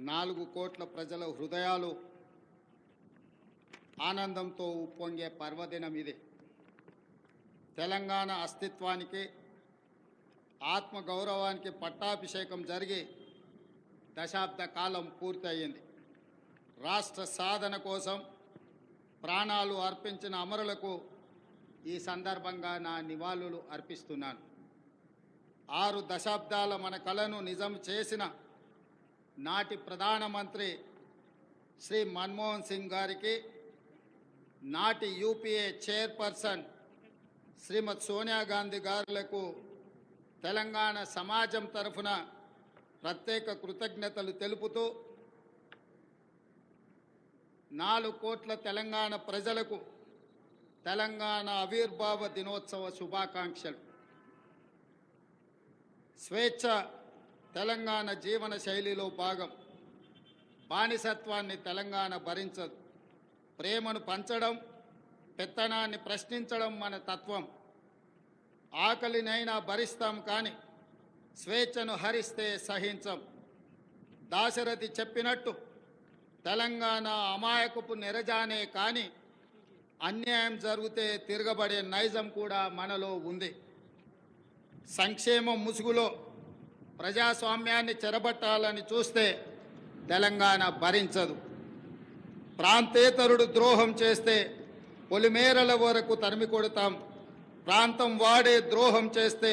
4 కోట్ల ప్రజల హృదయాలు ఆనందంతో ఉప్పొంగే పర్వదినం ఇది. తెలంగాణ అస్తిత్వానికి ఆత్మగౌరవానికి పట్టాభిషేకం జరిగి దశాబ్ద కాలం పూర్తయింది. రాష్ట్ర సాధన కోసం ప్రాణాలు అర్పించిన అమరులకు ఈ సందర్భంగా నా నివాళులు అర్పిస్తున్నాను. 6 దశాబ్దాల మన కలను నిజం చేసిన నాటి ప్రధానమంత్రి శ్రీ మన్మోహన్ సింగ్ గారికి, నాటి యూపీఏ చైర్పర్సన్ శ్రీమతి సోనియా గాంధీ గారులకు తెలంగాణ సమాజం తరఫున ప్రత్యేక కృతజ్ఞతలు తెలుపుతూ 4 కోట్ల తెలంగాణ ప్రజలకు తెలంగాణ ఆవిర్భావ దినోత్సవ శుభాకాంక్షలు. స్వేచ్ఛ తెలంగాణ జీవన శైలిలో భాగం. బానిసత్వాన్ని తెలంగాణ భరించదు. ప్రేమను పంచడం, పెత్తనాన్ని ప్రశ్నించడం మన తత్వం. ఆకలినైనా భరిస్తాం కానీ స్వేచ్ఛను హరిస్తే సహించం. దాశరథి చెప్పినట్టు తెలంగాణ అమాయకపు నెరజానే కానీ అన్యాయం జరిగితే తిరగబడే నైజం కూడా మనలో ఉంది. సంక్షేమం ముసుగులో ప్రజాస్వామ్యాన్ని చెరబట్టాలని చూస్తే తెలంగాణ భరించదు. ప్రాంతేతరుడు ద్రోహం చేస్తే పొలిమేరల వరకు తరిమి కొడతాం. ప్రాంతం వాడే ద్రోహం చేస్తే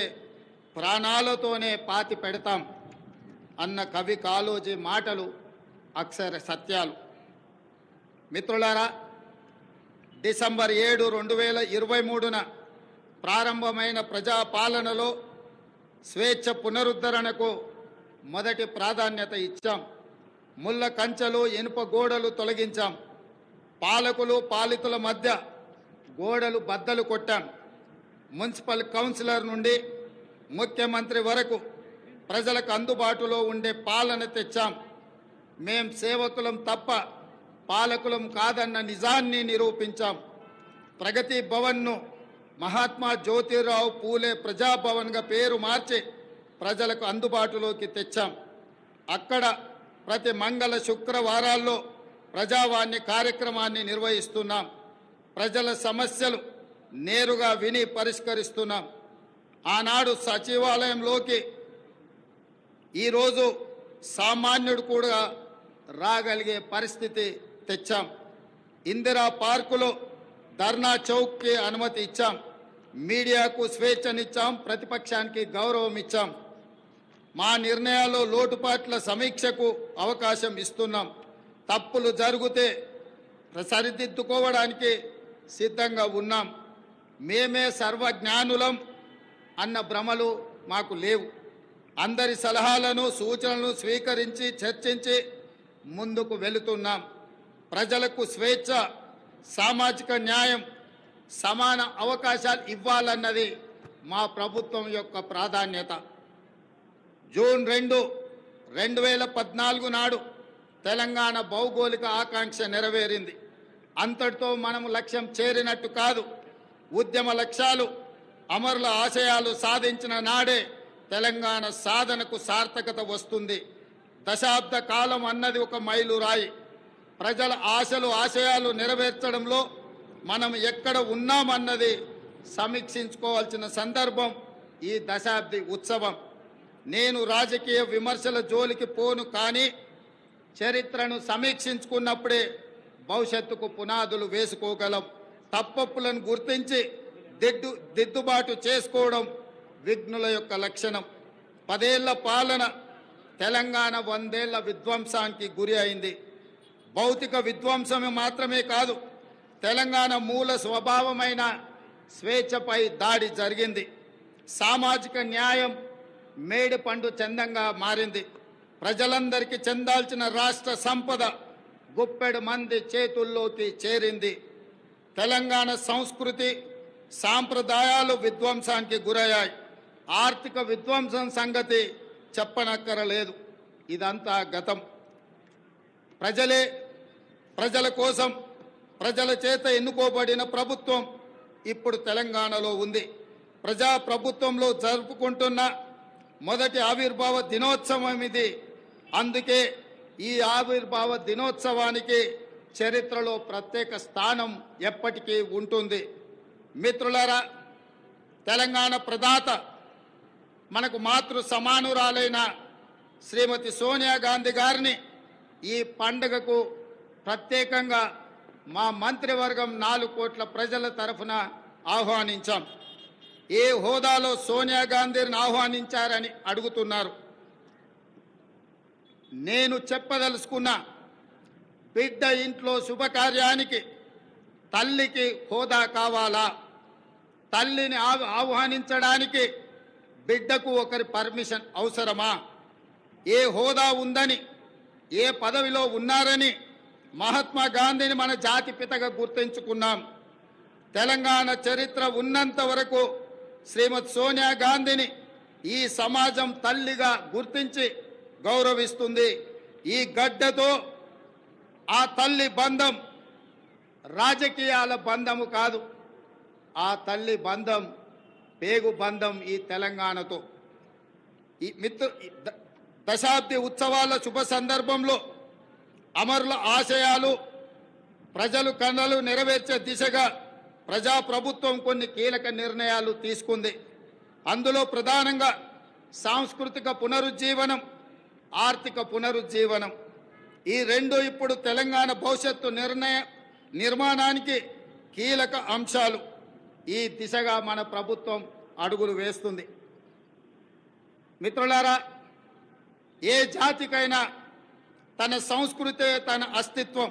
ప్రాణాలతోనే పాతి పెడతాం అన్న కవి కాళోజీ మాటలు అక్షర సత్యాలు. మిత్రులారా, డిసెంబర్ 7, 2023న ప్రారంభమైన ప్రజాపాలనలో స్వేచ్ఛ పునరుద్ధరణకు మొదటి ప్రాధాన్యత ఇచ్చాం. ముళ్ళ కంచెలు, ఇనుప గోడలు తొలగించాం. పాలకులు పాలితుల మధ్య గోడలు బద్దలు కొట్టాం. మున్సిపల్ కౌన్సిలర్ నుండి ముఖ్యమంత్రి వరకు ప్రజలకు అందుబాటులో ఉండే పాలన తెచ్చాం. మేం సేవకులం తప్ప పాలకులం కాదన్న నిజాన్ని నిరూపించాం. ప్రగతి భవన్ను మహాత్మా జ్యోతిరావు పూలే ప్రజాభవన్గా పేరు మార్చి ప్రజలకు అందుబాటులోకి తెచ్చాం. అక్కడ ప్రతి మంగళ శుక్రవారాల్లో ప్రజావాణి కార్యక్రమాన్ని నిర్వహిస్తున్నాం. ప్రజల సమస్యలు నేరుగా విని పరిష్కరిస్తున్నాం. ఆనాడు సచివాలయంలోకి ఈరోజు సామాన్యుడు కూడా రాగలిగే పరిస్థితి తెచ్చాం. ఇందిరా పార్కులో ధర్నా చౌక్కి అనుమతి ఇచ్చాం. మీడియాకు స్వేచ్ఛనిచ్చాం. ప్రతిపక్షానికి గౌరవం ఇచ్చాం. మా నిర్ణయాల్లో లోటుపాట్ల సమీక్షకు అవకాశం ఇస్తున్నాం. తప్పులు జరిగితే సరిదిద్దుకోవడానికి సిద్ధంగా ఉన్నాం. మేమే సర్వజ్ఞానులం అన్న భ్రమలు మాకు లేవు. అందరి సలహాలను సూచనలను స్వీకరించి చర్చించి ముందుకు వెళుతున్నాం. ప్రజలకు స్వేచ్ఛ, సామాజిక న్యాయం, సమాన అవకాశాలు ఇవ్వాలన్నది మా ప్రభుత్వం యొక్క ప్రాధాన్యత. జూన్ 2, 2014 నాడు తెలంగాణ భౌగోళిక ఆకాంక్ష నెరవేరింది. అంతటితో మనం లక్ష్యం చేరినట్టు కాదు. ఉద్యమ లక్ష్యాలు, అమరుల ఆశయాలు సాధించిన నాడే తెలంగాణ సాధనకు సార్థకత వస్తుంది. దశాబ్ద కాలం అన్నది ఒక మైలురాయి. ప్రజల ఆశలు, ఆశయాలు నెరవేర్చడంలో మనం ఎక్కడ ఉన్నామన్నది సమీక్షించుకోవాల్సిన సందర్భం ఈ దశాబ్ది ఉత్సవం. నేను రాజకీయ విమర్శల జోలికి పోను, కానీ చరిత్రను సమీక్షించుకున్నప్పుడే భవిష్యత్తుకు పునాదులు వేసుకోగలం. తప్పప్పులను గుర్తించి దిద్దుబాటు చేసుకోవడం విఘ్నుల యొక్క లక్షణం. 10 ఏళ్ల పాలన తెలంగాణ 100 ఏళ్ల విధ్వంసానికి గురి అయింది. భౌతిక విధ్వంసమే మాత్రమే కాదు, తెలంగాణ మూల స్వభావమైన స్వేచ్ఛపై దాడి జరిగింది. సామాజిక న్యాయం మేడి పండు చందంగా మారింది. ప్రజలందరికీ చెందాల్సిన రాష్ట్ర సంపద గుప్పెడు మంది చేతుల్లోకి చేరింది. తెలంగాణ సంస్కృతి, సాంప్రదాయాలు విధ్వంసానికి గురయ్యాయి. ఆర్థిక విధ్వంసం సంగతి చెప్పనక్కరలేదు. ఇదంతా గతం. ప్రజలే, ప్రజల కోసం, ప్రజల చేత ఎన్నుకోబడిన ప్రభుత్వం ఇప్పుడు తెలంగాణలో ఉంది. ప్రజా ప్రభుత్వంలో జరుపుకుంటున్న మొదటి ఆవిర్భావ దినోత్సవం ఇది. అందుకే ఈ ఆవిర్భావ దినోత్సవానికి చరిత్రలో ప్రత్యేక స్థానం ఎప్పటికీ ఉంటుంది. మిత్రులారా, తెలంగాణ ప్రదాత మనకు మాతృ సమానురాలైన శ్రీమతి సోనియా గాంధీ గారిని ఈ పండుగకు ప్రత్యేకంగా మా మంత్రివర్గం 4 కోట్ల ప్రజల తరఫున ఆహ్వానించాం. ఏ హోదాలో సోనియా గాంధీని ఆహ్వానించారని అడుగుతున్నారు. నేను చెప్పదలుచుకున్న బిడ్డ ఇంట్లో శుభకార్యానికి తల్లికి హోదా కావాలా? తల్లిని ఆహ్వానించడానికి బిడ్డకు ఒకరి పర్మిషన్ అవసరమా? ఏ హోదా ఉందని, ఏ పదవిలో ఉన్నారని మహాత్మా గాంధీని మన జాతి పితగా గుర్తించుకున్నాం. తెలంగాణ చరిత్ర ఉన్నంత వరకు శ్రీమతి సోనియా గాంధీని ఈ సమాజం తల్లిగా గుర్తించి గౌరవిస్తుంది. ఈ గడ్డతో ఆ తల్లి బంధం రాజకీయాల బంధము కాదు. ఆ తల్లి బంధం పేగు బంధం ఈ తెలంగాణతో. ఈ దశాబ్ది ఉత్సవాల శుభ సందర్భంలో అమరుల ఆశయాలు ప్రజలు కళలు నెరవేర్చే దిశగా ప్రజాప్రభుత్వం కొన్ని కీలక నిర్ణయాలు తీసుకుంది. అందులో ప్రధానంగా సాంస్కృతిక పునరుజ్జీవనం, ఆర్థిక పునరుజ్జీవనం, ఈ రెండు ఇప్పుడు తెలంగాణ భవిష్యత్తు నిర్మాణానికి కీలక అంశాలు. ఈ దిశగా మన ప్రభుత్వం అడుగులు వేస్తుంది. మిత్రులారా, ఏ జాతికైనా తన సంస్కృతే తన అస్తిత్వం.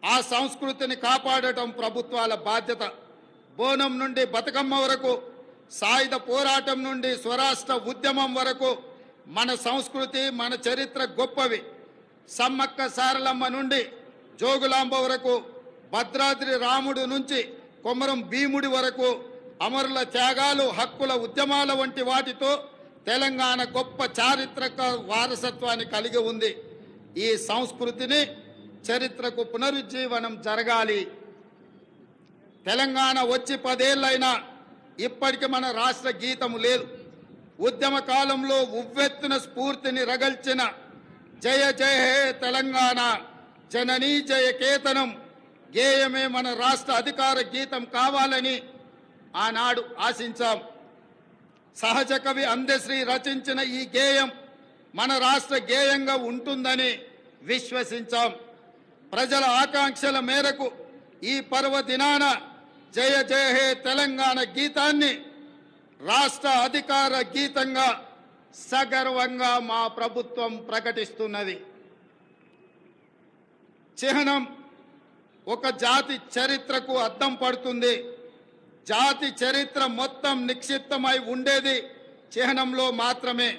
ఆ సంస్కృతిని కాపాడటం ప్రభుత్వాల బాధ్యత. బోనం నుండి బతుకమ్మ వరకు, సాయుధ పోరాటం నుండి స్వరాష్ట్ర ఉద్యమం వరకు మన సంస్కృతి, మన చరిత్ర గొప్పవి. సమ్మక్క సారలమ్మ నుండి జోగులాంబ వరకు, భద్రాద్రి రాముడు నుంచి కొమరం భీముడి వరకు అమరుల త్యాగాలు, హక్కుల ఉద్యమాల వంటి వాటితో తెలంగాణ గొప్ప చారిత్రక వారసత్వాన్ని కలిగి ఉంది. ఈ సంస్కృతిని, చరిత్రకు పునరుజ్జీవనం జరగాలి. తెలంగాణ వచ్చి 10 ఏళ్లైనా ఇప్పటికి మన రాష్ట్ర గీతము లేదు. ఉద్యమ కాలంలో ఉవ్వెత్తున స్ఫూర్తిని రగల్చిన జయ జయ హే తెలంగాణ జననీ జయ కేతనం గేయమే మన రాష్ట్ర అధికార గీతం కావాలని ఆనాడు ఆశించాం. సహజ కవి అందశ్రీ రచించిన ఈ గేయం మన రాష్ట్ర గేయంగా ఉంటుందని విశ్వసించాం. ప్రజల ఆకాంక్షల మేరకు ఈ పర్వదినాన జయ జయ హే తెలంగాణ గీతాన్ని రాష్ట్ర అధికార గీతంగా సగర్వంగా మా ప్రభుత్వం ప్రకటిస్తున్నది. చిహ్నం ఒక జాతి చరిత్రకు అద్దం పడుతుంది. జాతి చరిత్ర మొత్తం నిక్షిప్తమై ఉండేది చిహ్నంలో మాత్రమే.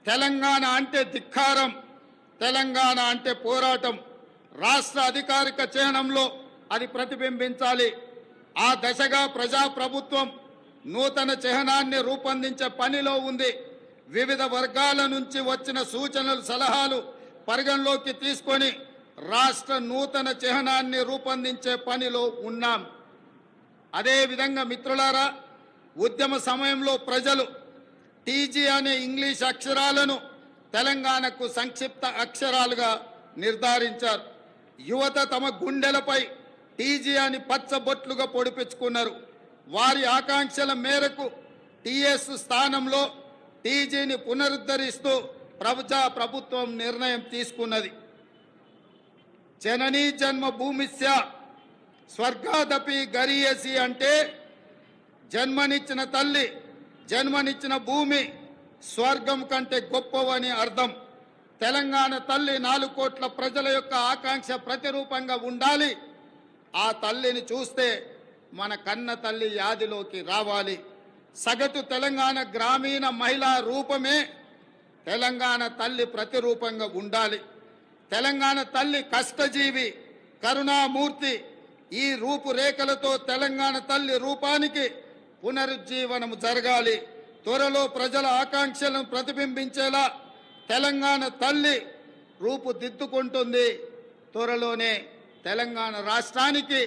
తెలంగాణ అంటే ధిక్కారం, తెలంగాణ అంటే పోరాటం. రాష్ట్ర అధికారిక చిహ్నంలో అది ప్రతిబింబించాలి. ఆ దశగా ప్రజాప్రభుత్వం నూతన చిహ్నాన్ని రూపొందించే పనిలో ఉంది. వివిధ వర్గాల నుంచి వచ్చిన సూచనలు, సలహాలు పరిగణలోకి తీసుకొని రాష్ట్ర నూతన చిహ్నాన్ని రూపొందించే పనిలో ఉన్నాం. అదేవిధంగా మిత్రులారా, ఉద్యమ సమయంలో ప్రజలు టీజీ అనే ఇంగ్లీష్ అక్షరాలను తెలంగాణకు సంక్షిప్త అక్షరాలుగా నిర్ధారించారు. యువత తమ గుండెలపై టీజీ అని పచ్చబొట్లుగా పొడిపించుకున్నారు. వారి ఆకాంక్షల మేరకు టీఎస్ స్థానంలో టీజీని పునరుద్ధరిస్తూ ప్రభుత్వం నిర్ణయం తీసుకున్నది. జననీ జన్మభూమిస్య స్వర్గాదపి గరీయసి అంటే జన్మనిచ్చిన తల్లి, జన్మనిచ్చిన భూమి స్వర్గం కంటే గొప్పవని అర్థం. తెలంగాణ తల్లి 4 కోట్ల ప్రజల యొక్క ఆకాంక్ష ప్రతిరూపంగా ఉండాలి. ఆ తల్లిని చూస్తే మన కన్న తల్లి యాదిలోకి రావాలి. సగటు తెలంగాణ గ్రామీణ మహిళా రూపమే తెలంగాణ తల్లి ప్రతిరూపంగా ఉండాలి. తెలంగాణ తల్లి కష్టజీవి, కరుణామూర్తి. ఈ రూపురేఖలతో తెలంగాణ తల్లి రూపానికి పునరుజ్జీవనం జరగాలి. త్వరలో ప్రజల ఆకాంక్షలను ప్రతిబింబించేలా తెలంగాణ తల్లి రూపుదిద్దుకుంటుంది. త్వరలోనే తెలంగాణ రాష్ట్రానికి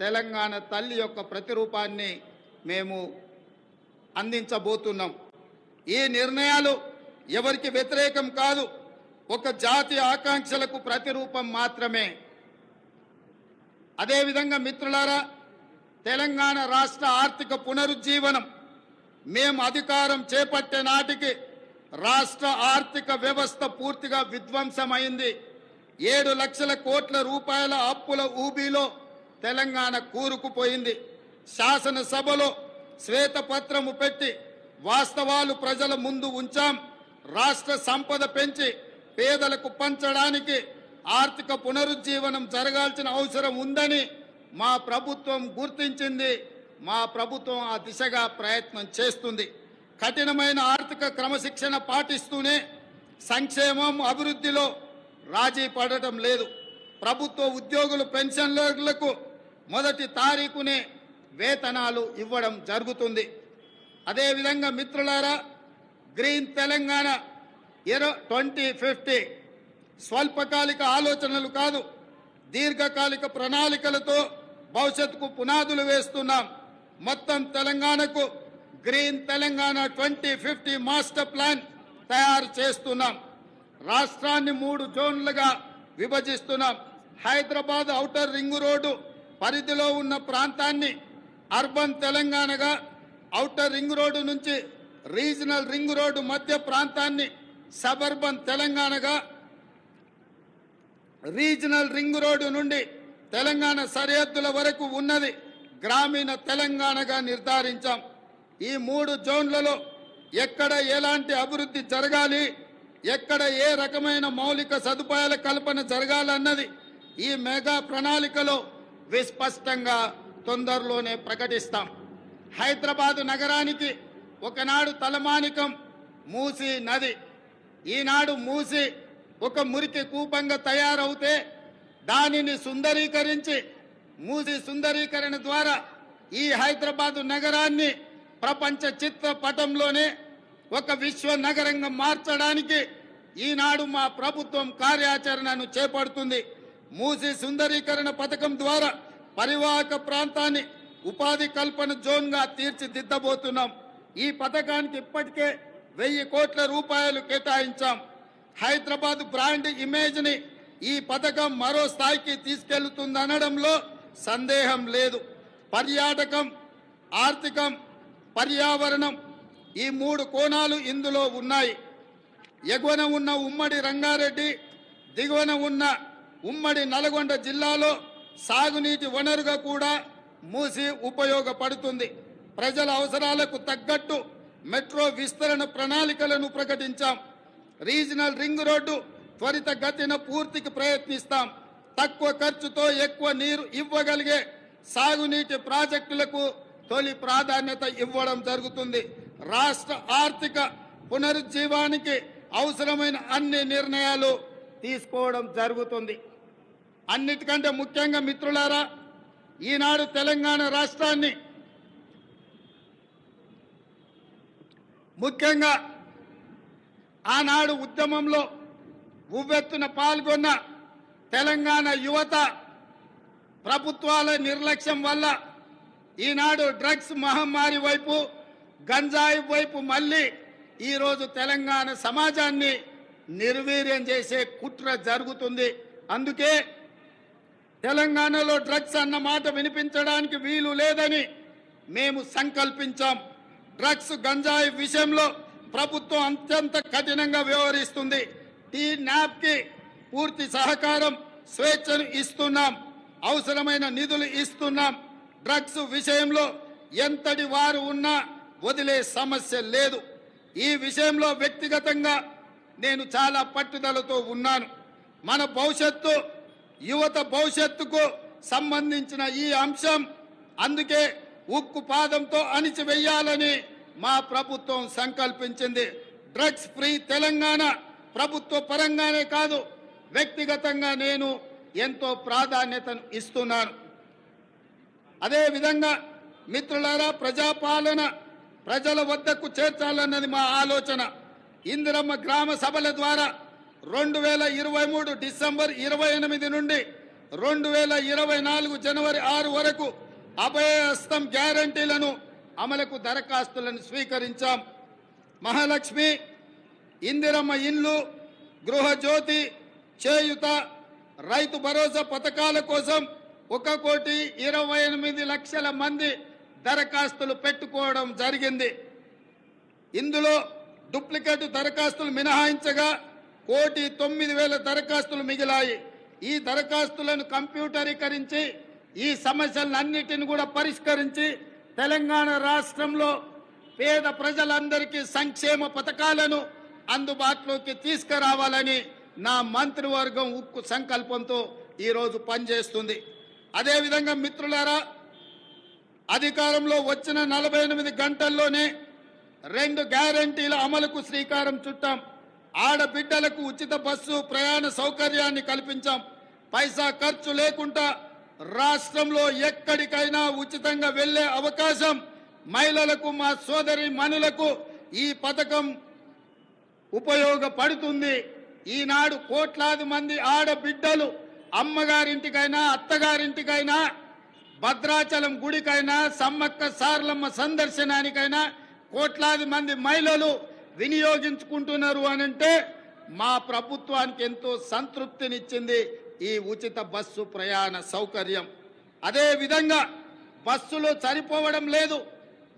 తెలంగాణ తల్లి యొక్క ప్రతిరూపాన్ని మేము అందించబోతున్నాం. ఈ నిర్ణయాలు ఎవరికి వ్యతిరేకం కాదు. ఒక జాతి ఆకాంక్షలకు ప్రతిరూపం మాత్రమే. అదేవిధంగా మిత్రులారా, తెలంగాణ రాష్ట్ర ఆర్థిక పునరుజ్జీవనం మేము అధికారం చేపట్టే నాటికి రాష్ట్ర ఆర్థిక వ్యవస్థ పూర్తిగా విధ్వంసమైంది. 7 లక్షల కోట్ల రూపాయల అప్పుల ఊబిలో తెలంగాణ కూరుకుపోయింది. శాసనసభలో శ్వేతపత్రము పెట్టి వాస్తవాలు ప్రజల ముందు ఉంచాం. రాష్ట్ర సంపద పెంచి పేదలకు పంచడానికి ఆర్థిక పునరుజ్జీవనం జరగాల్సిన అవసరం ఉందని మా ప్రభుత్వం గుర్తించింది. మా ప్రభుత్వం ఆ దిశగా ప్రయత్నం చేస్తుంది. కఠినమైన ఆర్థిక క్రమశిక్షణ పాటిస్తూనే సంక్షేమం అభివృద్ధిలో రాజీ పడటం లేదు. ప్రభుత్వ ఉద్యోగులు పెన్షన్లకు మొదటి తారీఖునే వేతనాలు ఇవ్వడం జరుగుతుంది. అదేవిధంగా మిత్రులారా, గ్రీన్ తెలంగాణ 2050 స్వల్పకాలిక ఆలోచనలు కాదు, దీర్ఘకాలిక ప్రణాళికలతో భవిష్యత్తుకు పునాదులు వేస్తున్నాం. మొత్తం తెలంగాణకు గ్రీన్ తెలంగాణ 2050 మాస్టర్ ప్లాన్ తయారు చేస్తున్నాం. రాష్ట్రాన్ని 3 జోన్లుగా విభజిస్తున్నాం. హైదరాబాద్ ఔటర్ రింగ్ రోడ్డు పరిధిలో ఉన్న ప్రాంతాన్ని అర్బన్ తెలంగాణగా, ఔటర్ రింగ్ రోడ్డు నుంచి రీజనల్ రింగ్ రోడ్డు మధ్య ప్రాంతాన్ని సబర్బన్ తెలంగాణగా, రీజనల్ రింగ్ రోడ్డు నుండి తెలంగాణ సరిహద్దుల వరకు ఉన్నది గ్రామీణ తెలంగాణగా నిర్ధారించాం. ఈ 3 జోన్లలో ఎక్కడ ఎలాంటి అభివృద్ధి జరగాలి, ఎక్కడ ఏ రకమైన మౌలిక సదుపాయాల కల్పన జరగాలన్నది ఈ మెగా ప్రణాళికలో విస్పష్టంగా తొందరలోనే ప్రకటిస్తాం. హైదరాబాదు నగరానికి ఒకనాడు తలమానికం మూసీ నది. ఈనాడు మూసీ ఒక మురికి కూపంగా తయారవుతే దానిని సుందరీకరించి, మూసీ సుందరీకరణ ద్వారా ఈ హైదరాబాదు నగరాన్ని ప్రపంచ చిత్రపటంలోనే ఒక విశ్వ నగరంగా మార్చడానికి ఈనాడు మా ప్రభుత్వం కార్యాచరణను చేపడుతుంది. మూసీ సుందరీకరణ పథకం ద్వారా పరివాహక ప్రాంతాన్ని ఉపాధి కల్పన జోన్గా తీర్చిదిద్దబోతున్నాం. ఈ పథకానికి ఇప్పటికే 1000 కోట్ల రూపాయలు కేటాయించాం. హైదరాబాద్ బ్రాండ్ ఇమేజ్ని ఈ పథకం మరో స్థాయికి తీసుకెళ్తుందనడంలో సందేహం లేదు. పర్యాటకం, ఆర్థికం, పర్యావరణం ఈ 3 కోణాలు ఇందులో ఉన్నాయి. ఎగువన ఉన్న ఉమ్మడి రంగారెడ్డి, దిగువన ఉన్న ఉమ్మడి నల్గొండ జిల్లాలో సాగునీటి వనరుగా కూడా మూసీ ఉపయోగపడుతుంది. ప్రజల అవసరాలకు తగ్గట్టు మెట్రో విస్తరణ ప్రణాళికలను ప్రకటించాం. రీజనల్ రింగ్ రోడ్డు త్వరితగతిన పూర్తికి ప్రయత్నిస్తాం. తక్కువ ఖర్చుతో ఎక్కువ నీరు ఇవ్వగలిగే సాగునీటి ప్రాజెక్టులకు తొలి ప్రాధాన్యత ఇవ్వడం జరుగుతుంది. రాష్ట్ర ఆర్థిక పునరుజ్జీవానికి అవసరమైన అన్ని నిర్ణయాలు తీసుకోవడం జరుగుతుంది. అన్నిటికంటే ముఖ్యంగా మిత్రులారా, ఈనాడు తెలంగాణ రాష్ట్రాన్ని ముఖ్యంగా ఆనాడు ఉద్యమంలో ఉవ్వెత్తున పాల్గొన్న తెలంగాణ యువత ప్రభుత్వాల నిర్లక్ష్యం వల్ల ఈనాడు డ్రగ్స్ మహమ్మారి వైపు, గంజాయి వైపు మళ్ళీ ఈరోజు తెలంగాణ సమాజాన్ని నిర్వీర్యం చేసే కుట్ర జరుగుతుంది. అందుకే తెలంగాణలో డ్రగ్స్ అన్న మాట వినిపించడానికి వీలు లేదని మేము సంకల్పించాం. డ్రగ్స్, గంజాయి విషయంలో ప్రభుత్వం అత్యంత కఠినంగా వ్యవహరిస్తుంది. టీ-న్యాప్కి పూర్తి సహకారం, స్వేచ్ఛను ఇస్తున్నాం. అవసరమైన నిధులు ఇస్తున్నాం. డ్రగ్స్ విషయంలో ఎంతటి వారు ఉన్నా వదిలే సమస్య లేదు. ఈ విషయంలో వ్యక్తిగతంగా నేను చాలా పట్టుదలతో ఉన్నాను. మన భవిష్యత్తు, యువత భవిష్యత్తుకు సంబంధించిన ఈ అంశం, అందుకే ఉక్కు పాదంతో అణిచివేయాలని మా ప్రభుత్వం సంకల్పించింది. డ్రగ్స్ ఫ్రీ తెలంగాణ ప్రభుత్వ పరంగానే కాదు, వ్యక్తిగతంగా నేను ఎంతో ప్రాధాన్యతను ఇస్తున్నాను. అదేవిధంగా మిత్రులారా, ప్రజాపాలన ప్రజల వద్దకు చేర్చాలన్నది మా ఆలోచన. ఇందిరమ్మ గ్రామ సభల ద్వారా 2023 డిసెంబర్ 28 నుండి 2024 జనవరి 6 వరకు అభయహస్తం గ్యారంటీలను అమలుకు దరఖాస్తులను స్వీకరించాం. మహాలక్ష్మి, ఇందిరమ్మ ఇండ్లు, గృహజ్యోతి, చేయుత, రైతు భరోసా పథకాల కోసం 1,28,00,000 మంది దరఖాస్తులు పెట్టుకోవడం జరిగింది. ఇందులో డూప్లికేట్ దరఖాస్తులు మినహాయించగా 1,09,000 దరఖాస్తులు మిగిలాయి. ఈ దరఖాస్తులను కంప్యూటరీకరించి ఈ సమస్యలన్నిటిని కూడా పరిష్కరించి తెలంగాణ రాష్ట్రంలో పేద ప్రజలందరికీ సంక్షేమ పథకాలను అందుబాటులోకి తీసుకురావాలని నా మంత్రివర్గం ఉక్కు సంకల్పంతో ఈరోజు పనిచేస్తుంది. అదేవిధంగా మిత్రులారా, అధికారంలో వచ్చిన 48 గంటల్లోనే 2 గ్యారంటీల అమలుకు శ్రీకారం చుట్టాం. ఆడబిడ్డలకు ఉచిత బస్సు ప్రయాణ సౌకర్యాన్ని కల్పించాం. పైసా ఖర్చు లేకుండా రాష్ట్రంలో ఎక్కడికైనా ఉచితంగా వెళ్లే అవకాశం మహిళలకు, మా సోదరి మనులకు ఈ పథకం ఉపయోగపడుతుంది. ఈనాడు కోట్లాది మంది ఆడబిడ్డలు అమ్మగారింటికైనా అత్తగారింటికైనా భద్రాచలం గుడికైనా సమ్మక్క సారలమ్మ సందర్శనానికైనా కోట్లాది మంది మహిళలు వినియోగించుకుంటున్నారు అనంటే మా ప్రభుత్వానికి ఎంతో సంతృప్తినిచ్చింది ఈ ఉచిత బస్సు ప్రయాణ సౌకర్యం. అదేవిధంగా బస్సులు సరిపోవడం లేదు,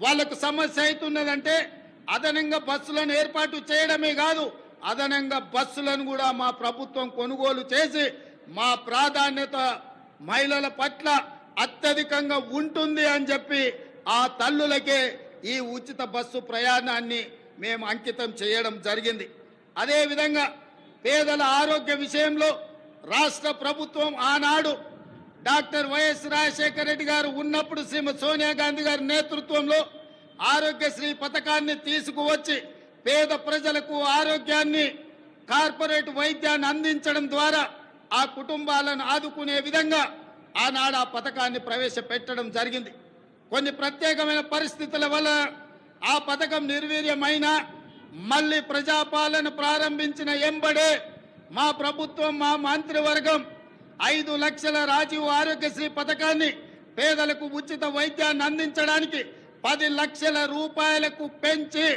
వాళ్లకు సమస్య అవుతున్నదంటే అదనంగా బస్సులను ఏర్పాటు చేయడమే కాదు, అదనంగా బస్సులను కూడా మా ప్రభుత్వం కొనుగోలు చేసి మా ప్రాధాన్యత మహిళల పట్ల అత్యధికంగా ఉంటుంది అని చెప్పి ఆ తల్లులకే ఈ ఉచిత బస్సు ప్రయాణాన్ని మేము అంకితం చేయడం జరిగింది. అదేవిధంగా పేదల ఆరోగ్య విషయంలో రాష్ట్ర ప్రభుత్వం ఆనాడు డాక్టర్ వైఎస్ రాజశేఖర రెడ్డి గారు ఉన్నప్పుడు శ్రీమతి సోనియా గాంధీ గారి నేతృత్వంలో ఆరోగ్యశ్రీ పథకాన్ని తీసుకువచ్చి పేద ప్రజలకు ఆరోగ్యాన్ని, కార్పొరేట్ వైద్యాన్ని అందించడం ద్వారా ఆ కుటుంబాలను ఆదుకునే విధంగా ఆనాడు ఆ పథకాన్ని ప్రవేశపెట్టడం జరిగింది. కొన్ని ప్రత్యేకమైన పరిస్థితుల వల్ల ఆ పథకం నిర్వీర్యమైనా మళ్ళీ ప్రజాపాలన ప్రారంభించిన ఎంబడే మా ప్రభుత్వం, మా మంత్రివర్గం 5 లక్షల రాజీవ్ ఆరోగ్యశ్రీ పథకాన్ని పేదలకు ఉచిత వైద్యాన్ని అందించడానికి 10 లక్షల రూపాయలకు పెంచి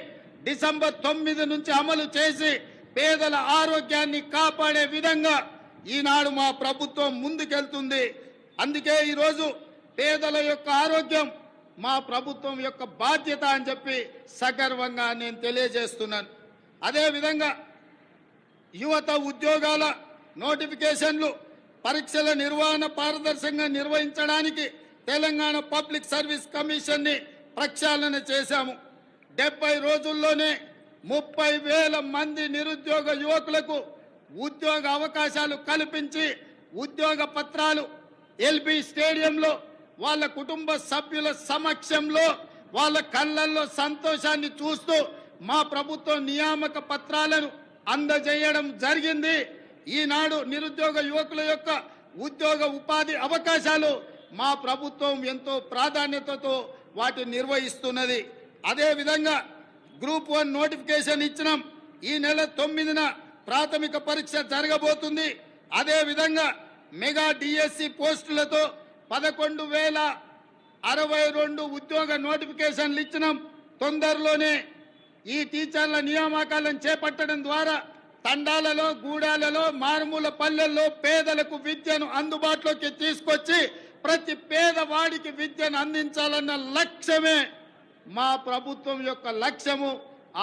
డిసెంబర్ 9 నుంచి అమలు చేసి పేదల ఆరోగ్యాన్ని కాపాడే విధంగా ఈనాడు మా ప్రభుత్వం ముందుకెళ్తుంది. అందుకే ఈరోజు పేదల యొక్క ఆరోగ్యం మా ప్రభుత్వం యొక్క బాధ్యత అని చెప్పి సగర్వంగా నేను తెలియజేస్తున్నాను. అదేవిధంగా యువత ఉద్యోగాల నోటిఫికేషన్లు, పరీక్షల నిర్వహణ పారదర్శకంగా నిర్వహించడానికి తెలంగాణ పబ్లిక్ సర్వీస్ కమిషన్ని ప్రక్షాళన చేశాము. 70 రోజుల్లోనే 30,000 మంది నిరుద్యోగ యువకులకు ఉద్యోగ అవకాశాలు కల్పించి ఉద్యోగ పత్రాలు ఎల్బీ స్టేడియంలో వాళ్ళ కుటుంబ సభ్యుల సమక్షంలో వాళ్ళ కళ్ళల్లో సంతోషాన్ని చూస్తూ మా ప్రభుత్వం నియామక పత్రాలను అందజేయడం జరిగింది. ఈనాడు నిరుద్యోగ యువకుల యొక్క ఉద్యోగ ఉపాధి అవకాశాలు మా ప్రభుత్వం ఎంతో ప్రాధాన్యతతో వాటిని నిర్వహిస్తున్నది. అదేవిధంగా గ్రూప్ 1 నోటిఫికేషన్ ఇచ్చినాం. ఈ నెల 9న ప్రాథమిక పరీక్ష జరగబోతుంది. అదేవిధంగా మెగా డిఎస్సి పోస్టులతో 11,062 ఉద్యోగ నోటిఫికేషన్లు ఇచ్చినాం. తొందరలోనే ఈ టీచర్ల నియామకాలను చేపట్టడం ద్వారా తండాలలో, గూడాలలో, మారుమూల పల్లెల్లో పేదలకు విద్యను అందుబాటులోకి తీసుకొచ్చి ప్రతి పేదవాడికి విద్యను అందించాలన్న లక్ష్యమే మా ప్రభుత్వం యొక్క లక్ష్యము.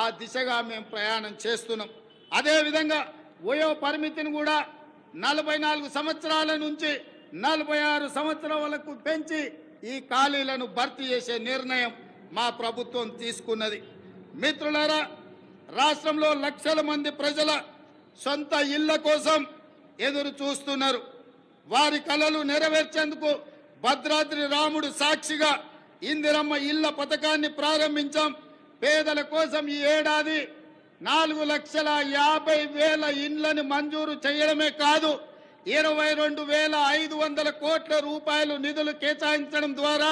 ఆ దిశగా మేము ప్రయాణం చేస్తున్నాం. అదేవిధంగా వయో పరిమితిని కూడా 44 సంవత్సరాల నుంచి 46 సంవత్సరాలకు పెంచి ఈ ఖాళీలను భర్తీ చేసే నిర్ణయం మా ప్రభుత్వం తీసుకున్నది. మిత్రులారా, రాష్ట్రంలో లక్షల మంది ప్రజల సొంత ఇళ్ల కోసం ఎదురు చూస్తున్నారు. వారి కలలు నెరవేర్చేందుకు భద్రాద్రి రాముడు సాక్షిగా ఇందిరమ్మ ఇళ్ల పథకాన్ని ప్రారంభించాం. పేదల కోసం ఈ ఏడాది 4,50,000 ఇండ్లను మంజూరు చేయడమే కాదు, 22,500 కోట్ల రూపాయలు నిధులు కేటాయించడం ద్వారా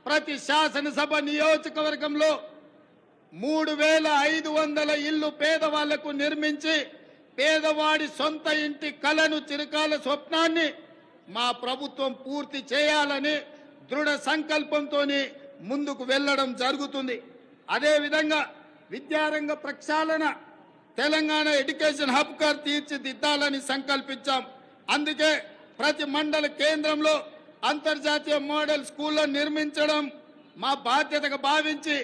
ప్రతి శాసనసభ నియోజకవర్గంలో 3,500 ఇళ్లు పేదవాళ్లకు నిర్మించి పేదవాడి సొంత ఇంటి కలను, చిరకాల స్వప్నాన్ని మా ప్రభుత్వం పూర్తి చేయాలని దృఢ సంకల్పంతో ముందుకు వెళ్లడం జరుగుతుంది. అదేవిధంగా విద్యారంగ ప్రక్షాళన తెలంగాణ ఎడ్యుకేషన్ హబ్గా తీర్చిదిద్దాలని సంకల్పించాం. అందుకే ప్రతి మండల కేంద్రంలో అంతర్జాతీయ మోడల్ స్కూళ్లను నిర్మించడం మా బాధ్యతగా భావించి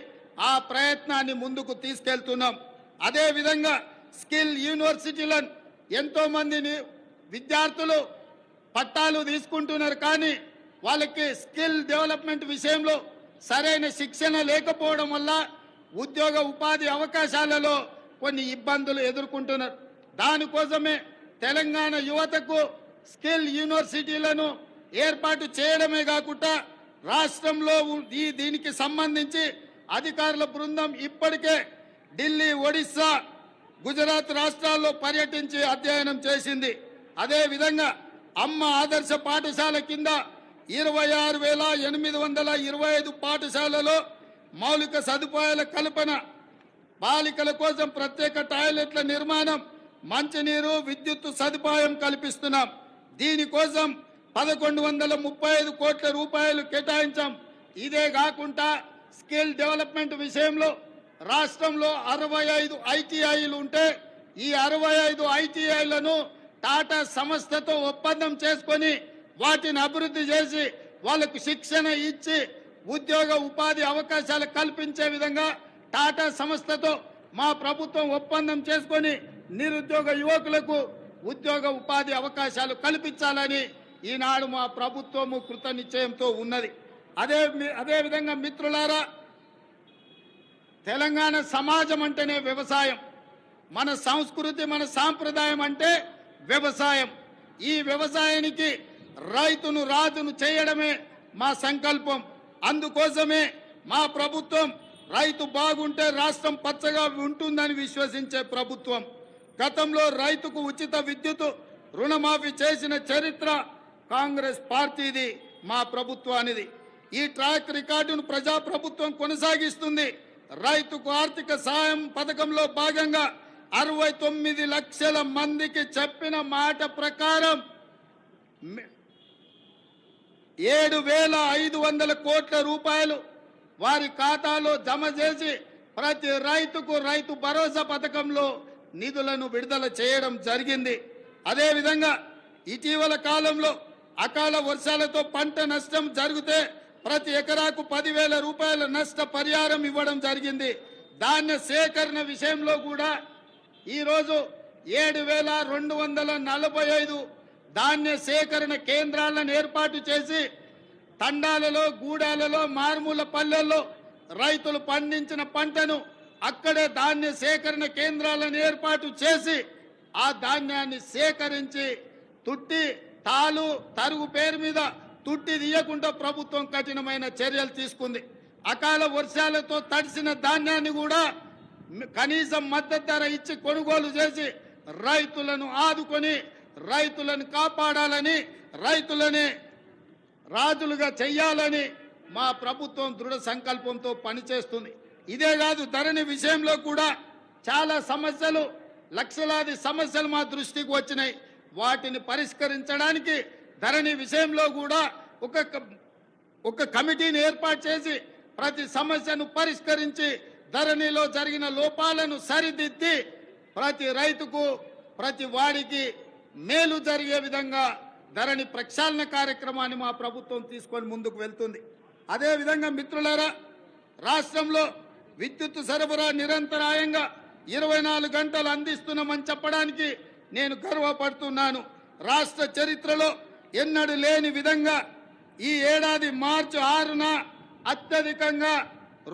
ఆ ప్రయత్నాన్ని ముందుకు తీసుకెళ్తున్నాం. అదేవిధంగా స్కిల్ యూనివర్సిటీలను ఎంతో మందిని విద్యార్థులు పట్టాలు తీసుకుంటున్నారు, కానీ వాళ్ళకి స్కిల్ డెవలప్మెంట్ విషయంలో సరైన శిక్షణ లేకపోవడం వల్ల ఉద్యోగ ఉపాధి అవకాశాలలో కొన్ని ఇబ్బందులు ఎదుర్కొంటున్నారు. దానికోసమే తెలంగాణ యువతకు స్కిల్ యూనివర్సిటీలను ఏర్పాటు చేయడమే కాకుండా రాష్ట్రంలో దీనికి సంబంధించి అధికారుల బృందం ఇప్పటికే ఢిల్లీ, ఒడిశా, గుజరాత్ రాష్ట్రాల్లో పర్యటించి అధ్యయనం చేసింది. అదేవిధంగా అమ్మ ఆదర్శ పాఠశాల కింద 26,825 పాఠశాలలో మౌలిక సదుపాయాల కల్పన, బాలికల కోసం ప్రత్యేక టాయిలెట్ల నిర్మాణం, మంచినీరు, విద్యుత్ సదుపాయం కల్పిస్తున్నాం. దీనికోసం 1,135 కోట్ల రూపాయలు కేటాయించాం. ఇదే కాకుండా స్కిల్ డెవలప్మెంట్ విషయంలో రాష్ట్రంలో 65 ఐటీఐలు ఉంటే ఈ 65 ఐటీఐలను టాటా సంస్థతో ఒప్పందం చేసుకొని వాటిని అభివృద్ధి చేసి వాళ్లకు శిక్షణ ఇచ్చి ఉద్యోగ ఉపాధి అవకాశాలు కల్పించే విధంగా టాటా సంస్థతో మా ప్రభుత్వం ఒప్పందం చేసుకొని నిరుద్యోగ యువకులకు ఉద్యోగ ఉపాధి అవకాశాలు కల్పించాలని ఈనాడు మా ప్రభుత్వము కృత నిశ్చయంతో ఉన్నది. అదేవిధంగా మిత్రులారా, తెలంగాణ సమాజం అంటేనే వ్యవసాయం. మన సంస్కృతి, మన సాంప్రదాయం అంటే వ్యవసాయం. ఈ వ్యవసాయానికి రైతును రాజును చేయడమే మా సంకల్పం. అందుకోసమే మా ప్రభుత్వం రైతు బాగుంటే రాష్ట్రం పచ్చగా ఉంటుందని విశ్వసించే ప్రభుత్వం. గతంలో రైతుకు ఉచిత విద్యుత్ రుణమాఫీ చేసిన చరిత్ర కాంగ్రెస్ పార్టీది, మా ప్రభుత్వానిది. ఈ ట్రాక్ రికార్డును ప్రజాప్రభుత్వం కొనసాగిస్తుంది. రైతుకు ఆర్థిక సాయం పథకంలో భాగంగా 69 లక్షల మందికి చెప్పిన మాట ప్రకారం 7,500 కోట్ల రూపాయలు వారి ఖాతాలో జమ చేసి ప్రతి రైతుకు రైతు భరోసా పథకంలో నిధులను విడుదల చేయడం జరిగింది. అదేవిధంగా ఇటీవల కాలంలో అకాల వర్షాలతో పంట నష్టం జరిగితే ప్రతి ఎకరాకు 10,000 రూపాయల నష్ట పరిహారం ఇవ్వడం జరిగింది. ధాన్య సేకరణ విషయంలో కూడా ఈరోజు 7,245 ధాన్య సేకరణ కేంద్రాలను ఏర్పాటు చేసి తండాలలో, గూడాలలో, మారుమూల పల్లెల్లో రైతులు పండించిన పంటను అక్కడే ధాన్య సేకరణ కేంద్రాలను ఏర్పాటు చేసి ఆ ధాన్యాన్ని సేకరించి తుట్టి, తాలు, తరుగు పేరు మీద తుట్టి తీయకుండా ప్రభుత్వం కఠినమైన చర్యలు తీసుకుంది. అకాల వర్షాలతో తడిసిన ధాన్యాన్ని కూడా కనీసం మద్దతు ధర ఇచ్చి కొనుగోలు చేసి రైతులను ఆదుకొని రైతులను కాపాడాలని, రైతులని రాజులుగా చెయ్యాలని మా ప్రభుత్వం దృఢ సంకల్పంతో పనిచేస్తుంది. ఇదే కాదు, ధరణి విషయంలో కూడా చాలా సమస్యలు, లక్షలాది సమస్యలు మా దృష్టికి వచ్చినాయి. వాటిని పరిష్కరించడానికి ధరణి విషయంలో కూడా ఒక కమిటీని ఏర్పాటు చేసి ప్రతి సమస్యను పరిష్కరించి ధరణిలో జరిగిన లోపాలను సరిదిద్ది ప్రతి రైతుకు, ప్రతి వాడికి మేలు జరిగే విధంగా ధరణి ప్రక్షాళన కార్యక్రమాన్ని మా ప్రభుత్వం తీసుకొని ముందుకు వెళ్తుంది. అదేవిధంగా మిత్రులారా, రాష్ట్రంలో విద్యుత్ సరఫరా నిరంతరాయంగా 24 గంటలు అందిస్తున్నామని చెప్పడానికి నేను గర్వపడుతున్నాను. రాష్ట్ర చరిత్రలో ఎన్నడూ లేని విధంగా ఈ ఏడాది మార్చి 6న అత్యధికంగా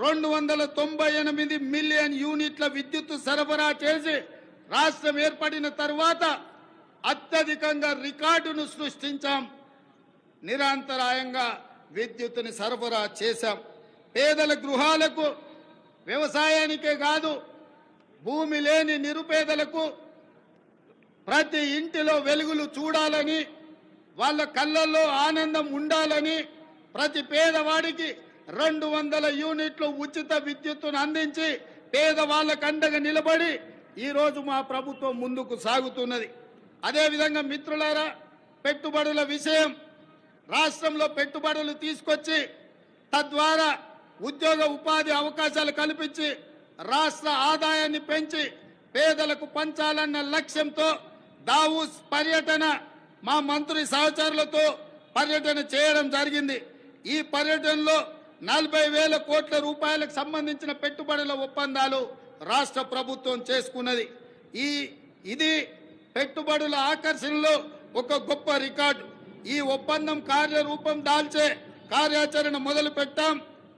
298 మిలియన్ యూనిట్ల విద్యుత్ సరఫరా చేసి రాష్ట్రం ఏర్పడిన తర్వాత అత్యధికంగా రికార్డును సృష్టించాం. నిరంతరాయంగా విద్యుత్తుని సరఫరా చేశాం. పేదల గృహాలకు, వ్యవసాయానికే కాదు భూమి లేని నిరుపేదలకు ప్రతి ఇంటిలో వెలుగులు చూడాలని, వాళ్ళ కళ్ళల్లో ఆనందం ఉండాలని ప్రతి పేదవాడికి 200 యూనిట్లు ఉచిత విద్యుత్తును అందించి పేదవాళ్ళకు అండగా నిలబడి ఈరోజు మా ప్రభుత్వం ముందుకు సాగుతున్నది. అదేవిధంగా మిత్రులారా, పెట్టుబడుల విషయం, రాష్ట్రంలో పెట్టుబడులు తీసుకొచ్చి తద్వారా ఉద్యోగ ఉపాధి అవకాశాలు కల్పించి రాష్ట్ర ఆదాయాన్ని పెంచి పేదలకు పంచాలన్న లక్ష్యంతో దావూస్ పర్యటన మా మంత్రి సహచరులతో పర్యటన చేయడం జరిగింది. ఈ పర్యటనలో 40,000 కోట్ల రూపాయలకు సంబంధించిన పెట్టుబడుల ఒప్పందాలు రాష్ట్ర ప్రభుత్వం చేసుకున్నది. ఇది పెట్టుబడుల ఆకర్షణలో ఒక గొప్ప రికార్డు. ఈ ఒప్పందం కార్యరూపం దాల్చే కార్యాచరణ మొదలు పెట్టాం.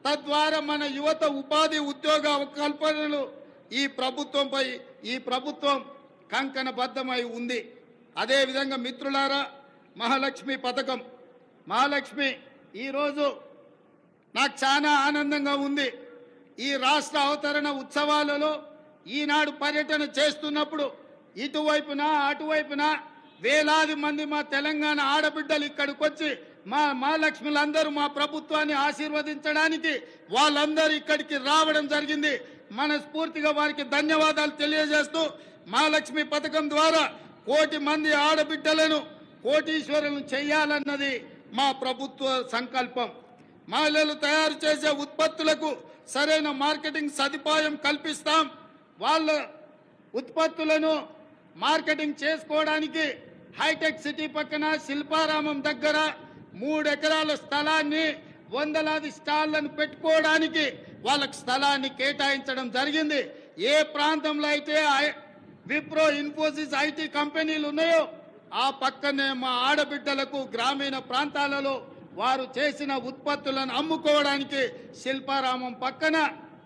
తద్వారా మన యువత ఉపాధి ఉద్యోగ కల్పనలు ఈ ప్రభుత్వం కంకణబద్ధమై ఉంది. అదేవిధంగా మిత్రులారా, మహాలక్ష్మి పథకం, మహాలక్ష్మి ఈరోజు నాకు చాలా ఆనందంగా ఉంది. ఈ రాష్ట్ర అవతరణ ఉత్సవాలలో ఈనాడు పర్యటన చేస్తున్నప్పుడు ఇటువైపున అటువైపున వేలాది మంది మా తెలంగాణ ఆడబిడ్డలు ఇక్కడికి వచ్చి మా మహాలక్ష్ములందరూ మా ప్రభుత్వాన్ని ఆశీర్వదించడానికి వాళ్ళందరూ ఇక్కడికి రావడం జరిగింది. మనస్ఫూర్తిగా వారికి ధన్యవాదాలు తెలియజేస్తూ మహాలక్ష్మి పథకం ద్వారా 1 కోటి మంది ఆడబిడ్డలను కోటీశ్వరులను చేయాలన్నది మా ప్రభుత్వ సంకల్పం. మహిళలు తయారు చేసే ఉత్పత్తులకు సరైన మార్కెటింగ్ సదుపాయం కల్పిస్తాం. వాళ్ళ ఉత్పత్తులను మార్కెటింగ్ చేసుకోవడానికి హైటెక్ సిటీ పక్కన శిల్పారామం దగ్గర 3 ఎకరాల స్థలాన్ని వందలాది స్టాళ్లను పెట్టుకోవడానికి వాళ్ళకి స్థలాన్ని కేటాయించడం జరిగింది. ఏ ప్రాంతంలో అయితే విప్రో, ఇన్ఫోసిస్, ఐటీ కంపెనీలు ఉన్నాయో ఆ పక్కనే మా ఆడబిడ్డలకు గ్రామీణ ప్రాంతాలలో వారు చేసిన ఉత్పత్తులను అమ్ముకోవడానికి శిల్పారామం పక్కన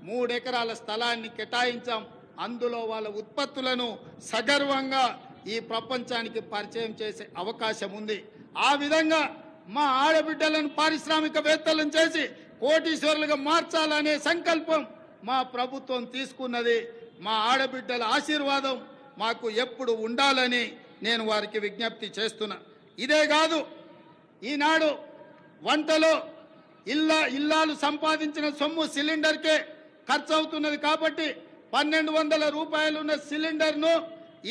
3 ఎకరాల స్థలాన్ని కేటాయించాం. అందులో వాళ్ళ ఉత్పత్తులను సగర్వంగా ఈ ప్రపంచానికి పరిచయం చేసే అవకాశం ఉంది. ఆ విధంగా మా ఆడబిడ్డలను పారిశ్రామికవేత్తలను చేసి కోటీశ్వరులుగా మార్చాలనే సంకల్పం మా ప్రభుత్వం తీసుకున్నది. మా ఆడబిడ్డల ఆశీర్వాదం మాకు ఎప్పుడు ఉండాలని నేను వారికి విజ్ఞప్తి చేస్తున్నా. ఇదే కాదు, ఈనాడు వంటలో ఇల్లాలు సంపాదించిన సొమ్ము సిలిండర్కే ఖర్చు అవుతున్నది. కాబట్టి 1,200 రూపాయలున్న సిలిండర్ను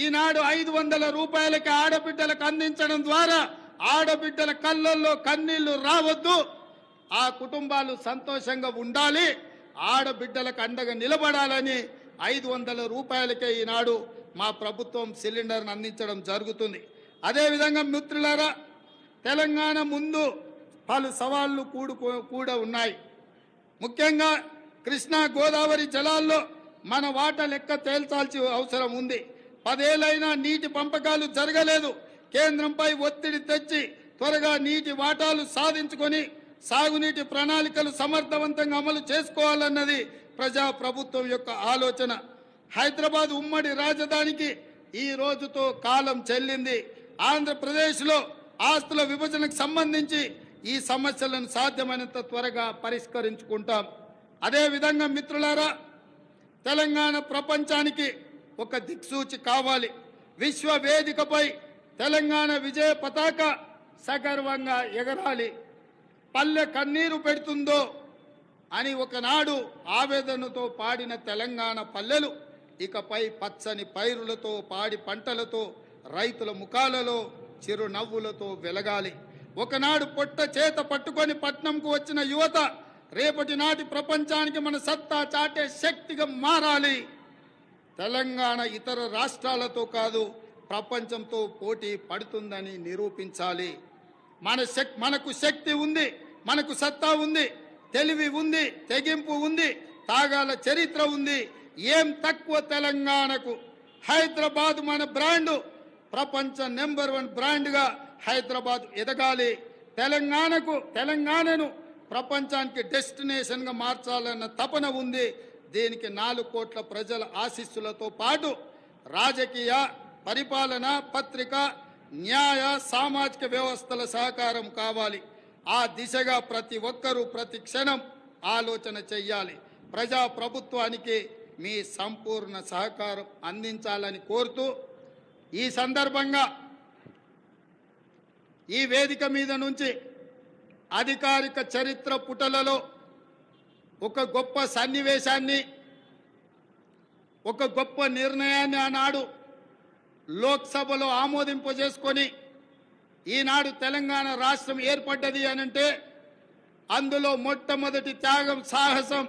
ఈనాడు 500 రూపాయలకి ఆడబిడ్డలకు అందించడం ద్వారా ఆడబిడ్డల కళ్ళల్లో కన్నీళ్లు రావద్దు, ఆ కుటుంబాలు సంతోషంగా ఉండాలి, ఆడబిడ్డలకు అండగా నిలబడాలని 500 రూపాయలకే ఈనాడు మా ప్రభుత్వం సిలిండర్ను అందించడం జరుగుతుంది. అదేవిధంగా మిత్రులారా, తెలంగాణ ముందు పలు సవాళ్లు కూడా ఉన్నాయి. ముఖ్యంగా కృష్ణా గోదావరి జలాల్లో మన వాటా లెక్క తేల్చాల్సిన అవసరం ఉంది. 10 ఏళ్లైనా నీటి పంపకాలు జరగలేదు. కేంద్రంపై ఒత్తిడి తెచ్చి త్వరగా నీటి వాటాలు సాధించుకొని సాగునీటి ప్రణాళికలు సమర్థవంతంగా అమలు చేసుకోవాలన్నది ప్రజాప్రభుత్వం యొక్క ఆలోచన. హైదరాబాద్ ఉమ్మడి రాజధానికి ఈ రోజుతో కాలం చెల్లింది. ఆంధ్రప్రదేశ్లో ఆస్తుల విభజనకు సంబంధించి ఈ సమస్యలను సాధ్యమైనంత త్వరగా పరిష్కరించుకుంటాం. అదేవిధంగా మిత్రులారా, తెలంగాణ ప్రపంచానికి ఒక దిక్సూచి కావాలి. విశ్వ వేదికపై తెలంగాణ విజయ పతాక సగర్వంగా ఎగరాలి. పల్లె కన్నీరు పెడుతుందో అని ఒకనాడు ఆవేదనతో పాడిన తెలంగాణ పల్లెలు ఇకపై పచ్చని పైరులతో, పాడి పంటలతో, రైతుల ముఖాలలో చిరునవ్వులతో వెలగాలి. ఒకనాడు పొట్ట చేత పట్టుకొని పట్నంకు వచ్చిన యువత రేపటి నాటి ప్రపంచానికి మన సత్తా చాటే శక్తిగా మారాలి. తెలంగాణ ఇతర రాష్ట్రాలతో కాదు, ప్రపంచంతో పోటీ పడుతుందని నిరూపించాలి. మనకు శక్తి ఉంది, మనకు సత్తా ఉంది, తెలివి ఉంది, తెగింపు ఉంది, తాగాల చరిత్ర ఉంది. ఏం తక్కువ తెలంగాణకు? హైదరాబాద్ మన బ్రాండు, ప్రపంచ నెంబర్ 1 బ్రాండ్గా హైదరాబాద్ ఎదగాలి. తెలంగాణను ప్రపంచానికి డెస్టినేషన్గా మార్చాలన్న తపన ఉంది. దీనికి 4 కోట్ల ప్రజల ఆశీస్సులతో పాటు రాజకీయ, పరిపాలన, పత్రిక, న్యాయ, సామాజిక వ్యవస్థల సహకారం కావాలి. ఆ దిశగా ప్రతి ఒక్కరూ ప్రతి క్షణం ఆలోచన చెయ్యాలి. ప్రజాప్రభుత్వానికి మీ సంపూర్ణ సహకారం అందించాలని కోరుతూ ఈ సందర్భంగా ఈ వేదిక మీద నుంచి అధికారిక చరిత్ర పుటలలో ఒక గొప్ప సన్నివేశాన్ని, ఒక గొప్ప నిర్ణయాన్ని ఆనాడు లోక్సభలో ఆమోదింపజేసుకొని ఈనాడు తెలంగాణ రాష్ట్రం ఏర్పడ్డది అనంటే అందులో మొట్టమొదటి త్యాగం, సాహసం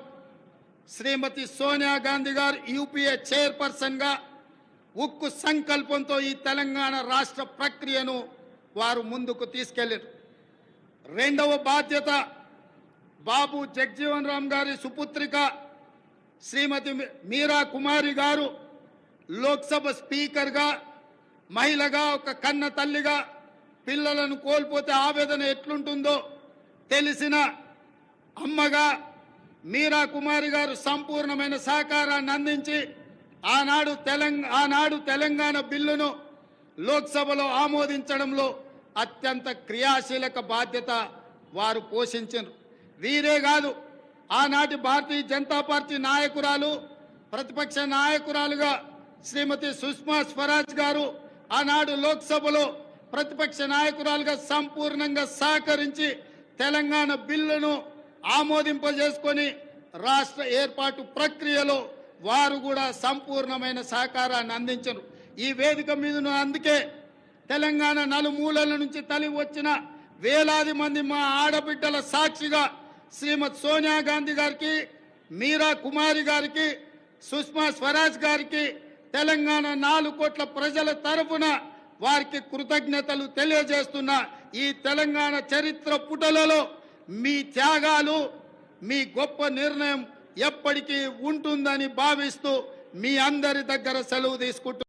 శ్రీమతి సోనియా గాంధీ గారు యూపీఏ చైర్పర్సన్గా ఉక్కు సంకల్పంతో ఈ తెలంగాణ రాష్ట్ర ప్రక్రియను వారు ముందుకు తీసుకెళ్లారు. రెండవ బాధ్యత బాబు జగ్జీవన్ రామ్ గారి సుపుత్రిక శ్రీమతి మీరా కుమారి గారు లోక్సభ స్పీకర్గా, మహిళగా, ఒక కన్న తల్లిగా పిల్లలను కోల్పోతే ఆవేదన ఎట్లుంటుందో తెలిసిన అమ్మగా మీరా కుమారి గారు సంపూర్ణమైన సహకారాన్ని అందించి ఆనాడు తెలంగాణ బిల్లును లోక్సభలో ఆమోదించడంలో అత్యంత క్రియాశీలక బాధ్యత వారు పోషించారు. వీరే కాదు, ఆనాటి భారతీయ జనతా పార్టీ నాయకురాలు, ప్రతిపక్ష నాయకురాలుగా శ్రీమతి సుష్మా స్వరాజ్ గారు ఆనాడు లోక్సభలో ప్రతిపక్ష నాయకురాలుగా సంపూర్ణంగా సహకరించి తెలంగాణ బిల్లును ఆమోదింపజేసుకొని రాష్ట్ర ఏర్పాటు ప్రక్రియలో వారు కూడా సంపూర్ణమైన సహకారాన్ని అందించరు. ఈ వేదిక మీదను అందుకే తెలంగాణ నలుమూలల నుంచి తరలి వచ్చిన వేలాది మంది మా ఆడబిడ్డల సాక్షిగా శ్రీమతి సోనియా గాంధీ గారికి, మీరా కుమారి గారికి, సుష్మా స్వరాజ్ గారికి తెలంగాణ 4 కోట్ల ప్రజల తరఫున వారికి కృతజ్ఞతలు తెలియజేస్తున్న ఈ తెలంగాణ చరిత్ర పుటలలో మీ త్యాగాలు, మీ గొప్ప నిర్ణయం ఎప్పటికీ ఉంటుందని భావిస్తూ మీ అందరి దగ్గర సెలవు తీసుకుంటున్నాను.